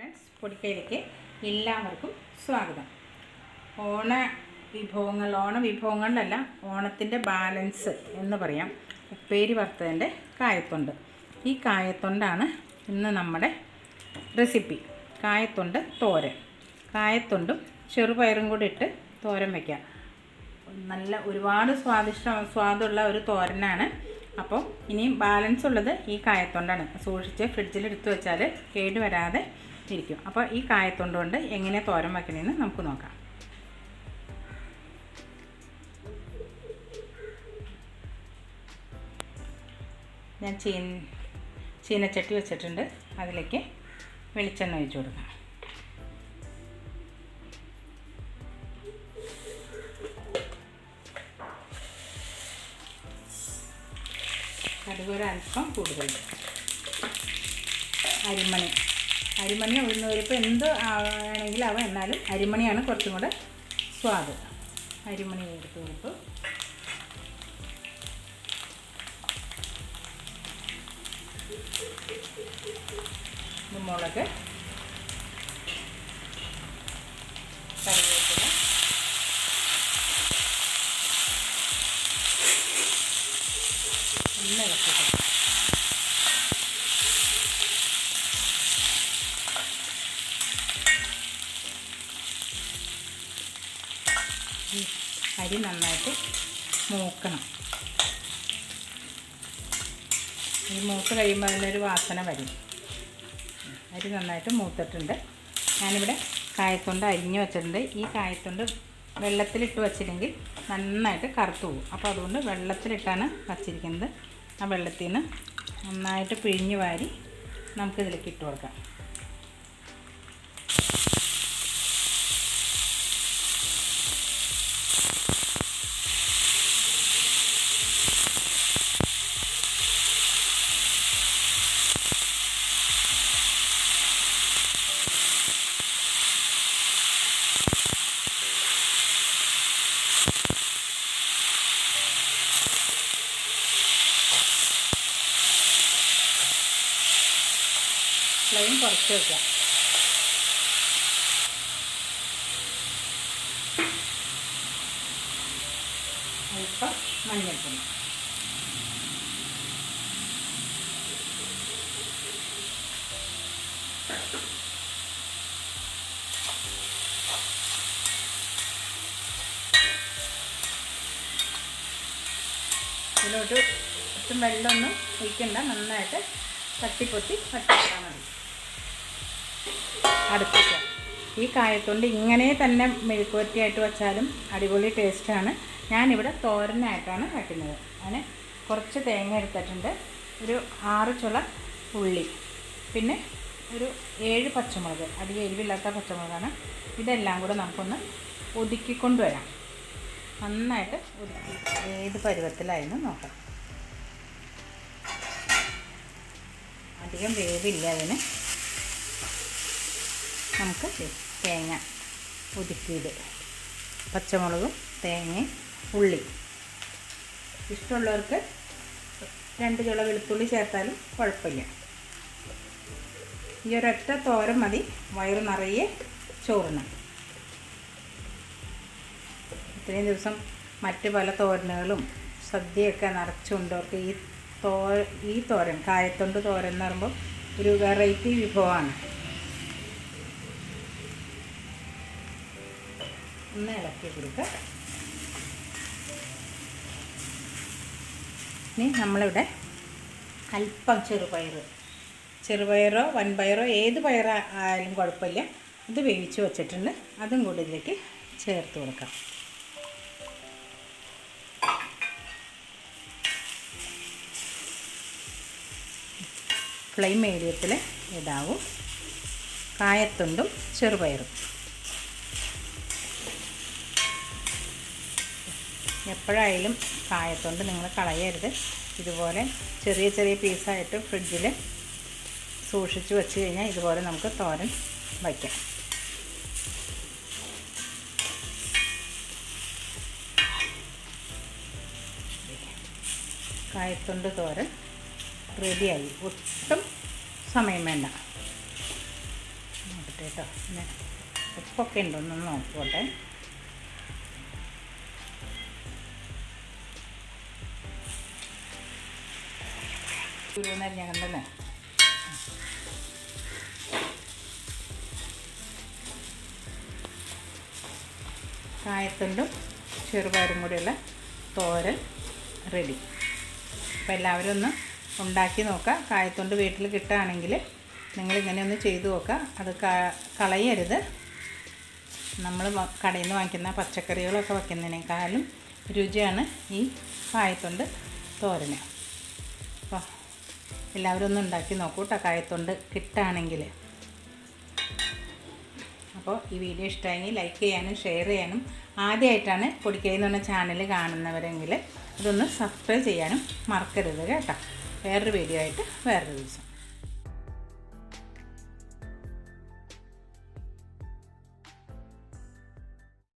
Friends, പൊടിക്കൈയിലേക്ക് എല്ലാവർക്കും സ്വാഗതം. ഓണവിഭവങ്ങളിലല്ല, ഓണത്തിൻ്റെ ബാലൻസ് എന്ന് പറയാം. ഉപ്പേരി വറുത്തതിൻ്റെ കായത്തൊണ്ട്. ഈ കായത്തൊണ്ടാണ് ഇന്ന് നമ്മുടെ റെസിപ്പി. കായത്തൊണ്ട് തോരൻ. കായത്തൊണ്ടും ചെറുപയറും കൂടി ഇട്ട് തോരൻ വയ്ക്കാം. നല്ല ഒരുപാട് സ്വാദുള്ള ഒരു തോരനാണ്. അപ്പോൾ ഇനിയും ബാലൻസ് ഉള്ളത് ഈ കായത്തൊണ്ടാണ്. സൂക്ഷിച്ച് ഫ്രിഡ്ജിൽ എടുത്തു വെച്ചാൽ കേടുവരാതെ ഇരിക്കും. അപ്പോൾ ഈ കായത്തൊണ്ട് കൊണ്ട് എങ്ങനെ തോരൻ വയ്ക്കണമെന്ന് നമുക്ക് നോക്കാം. ഞാൻ ചീനച്ചട്ടി വെച്ചിട്ടുണ്ട്. അതിലേക്ക് വെളിച്ചെണ്ണ ഒഴിച്ചു കൊടുക്കാം. കടുക് ഒരല്പം കൂടുതൽ. അരിമണി ഉഴുന്നുപരിപ്പ് എന്ത് ആണെങ്കിലും ആവാം, എന്നാലും അരിമണിയാണ് കുറച്ചും കൂടെ സ്വാദ്. അരിമണി എടുത്ത് കൊടുത്തു. മുളക്, കറിവേപ്പില, എല്ലാം ഇളക്കിയിട്ട് അരി നന്നായിട്ട് മൂക്കണം. ഈ മൂത്ത് കഴിയുമ്പോൾ അതിനൊരു വാസന വരും. അരി നന്നായിട്ട് മൂത്തിട്ടുണ്ട്. ഞാനിവിടെ കായത്തൊണ്ട് അരിഞ്ഞ് വെച്ചിട്ടുണ്ട്. ഈ കായത്തൊണ്ട് വെള്ളത്തിലിട്ട് വച്ചില്ലെങ്കിൽ നന്നായിട്ട് കറുത്തു പോകും. അപ്പോൾ അതുകൊണ്ട് വെള്ളത്തിലിട്ടാണ് വച്ചിരിക്കുന്നത്. ആ വെള്ളത്തിൽ നിന്ന് നന്നായിട്ട് പിഴിഞ്ഞ് വാരി നമുക്കിതിലേക്ക് ഇട്ട് കൊടുക്കാം. ഫ്ലെയിം കുറച്ച് വയ്ക്കാം. അല്പം മഞ്ഞൾപ്പൊടി, ഇതിലോട്ട് ഒട്ടും വെള്ളമൊന്നും ഒഴിക്കണ്ട. നന്നായിട്ട് തട്ടിപ്പൊത്തി വറ്റിച്ചാൽ മതി. അടുപ്പിക്കാം. ഈ കായത്തൊണ്ട് ഇങ്ങനെ തന്നെ മെഴുക്കുവരട്ടിയായിട്ട് വെച്ചാലും അടിപൊളി ടേസ്റ്റാണ്. ഞാനിവിടെ തോരനായിട്ടാണ് വയ്ക്കുന്നത്. അതിന് കുറച്ച് തേങ്ങ എടുത്തിട്ടുണ്ട്, ഒരു 6 ചുള ഉള്ളി, പിന്നെ ഒരു 7 പച്ചമുളക്, അധികം എരിവില്ലാത്ത പച്ചമുളകാണ്. ഇതെല്ലാം കൂടെ നമുക്കൊന്ന് ഒതുക്കിക്കൊണ്ട് വരാം. നന്നായിട്ട് ഒതുക്കി ഏത് പരുവത്തിലായിരുന്നു നോക്കാം. അധികം വേവില്ല അതിന്. നമുക്ക് തേങ്ങ ഒതുക്കിയത്, പച്ചമുളകും തേങ്ങയും ഉള്ളി, ഇഷ്ടമുള്ളവർക്ക് 2 ചുള വെളുത്തുള്ളി ചേർത്താലും കുഴപ്പമില്ല. ഈ ഒരൊറ്റ തോരൻ മതി വയറ് നിറയെ ചോറിന്. ഇത്രയും ദിവസം മറ്റ് പല തോരനുകളും സദ്യയൊക്കെ നിറച്ചുകൊണ്ടവർക്ക് ഈ തോരൻ, കായത്തൊണ്ട് തോരൻ എന്ന് പറയുമ്പോൾ ഒരു വെറൈറ്റി വിഭവമാണ്. ഒന്ന് ഇളക്കി കൊടുക്കുക. ഇനി നമ്മളിവിടെ അല്പം ചെറുപയറോ വൻപയറോ ഏത് പയറായാലും കുഴപ്പമില്ല, ഇത് വേവിച്ച് വച്ചിട്ടുണ്ട്. അതും കൂടി ഇതിലേക്ക് ചേർത്ത് കൊടുക്കാം. ഫ്ലെയിം മീഡിയത്തിൽ ഇടാവും. കായത്തൊണ്ടും ചെറുപയറും എപ്പോഴായാലും കായത്തൊണ്ട് നിങ്ങൾ കളയരുത്. ഇതുപോലെ ചെറിയ ചെറിയ പീസായിട്ട് ഫ്രിഡ്ജിൽ സൂക്ഷിച്ച് വെച്ച് കഴിഞ്ഞാൽ ഇതുപോലെ നമുക്ക് തോരൻ വയ്ക്കാം. കായത്തൊണ്ട് തോരൻ റെഡിയായി. ഒട്ടും സമയം വേണ്ട. കേട്ടോ. പിന്നെ ഉപ്പൊക്കെ ഉണ്ടോന്ന് നോക്കട്ടെ. ഞാൻ കണ്ടല്ലേ. കായത്തൊണ്ടും ചെറുപയറും കൂടിയുള്ള തോരൻ റെഡി. അപ്പോൾ എല്ലാവരും ഒന്ന് ഉണ്ടാക്കി നോക്കുക. കായത്തൊണ്ട് വീട്ടിൽ കിട്ടുകയാണെങ്കിൽ നിങ്ങളിങ്ങനെ ഒന്ന് ചെയ്തു നോക്കുക. അത് കളയരുത്. നമ്മൾ കടയിൽ നിന്ന് വാങ്ങിക്കുന്ന പച്ചക്കറികളൊക്കെ വയ്ക്കുന്നതിനേക്കാളും രുചിയാണ് ഈ കായത്തൊണ്ട് തോരന്. അപ്പോൾ എല്ലാവരും ഒന്ന് ഉണ്ടാക്കി നോക്കൂ കേട്ടോ, കായത്തൊണ്ട് കിട്ടുകയാണെങ്കിൽ. അപ്പോൾ ഈ വീഡിയോ ഇഷ്ടമായെങ്കിൽ ലൈക്ക് ചെയ്യാനും ഷെയർ ചെയ്യാനും, ആദ്യമായിട്ടാണ് പൊടിക്കൈ എന്ന് പറഞ്ഞ ചാനൽ കാണുന്നവരെങ്കിൽ അതൊന്ന് സബ്സ്ക്രൈബ് ചെയ്യാനും മറക്കരുത് കേട്ടോ. വേറൊരു വീഡിയോ ആയിട്ട് വേറൊരു ദിവസം.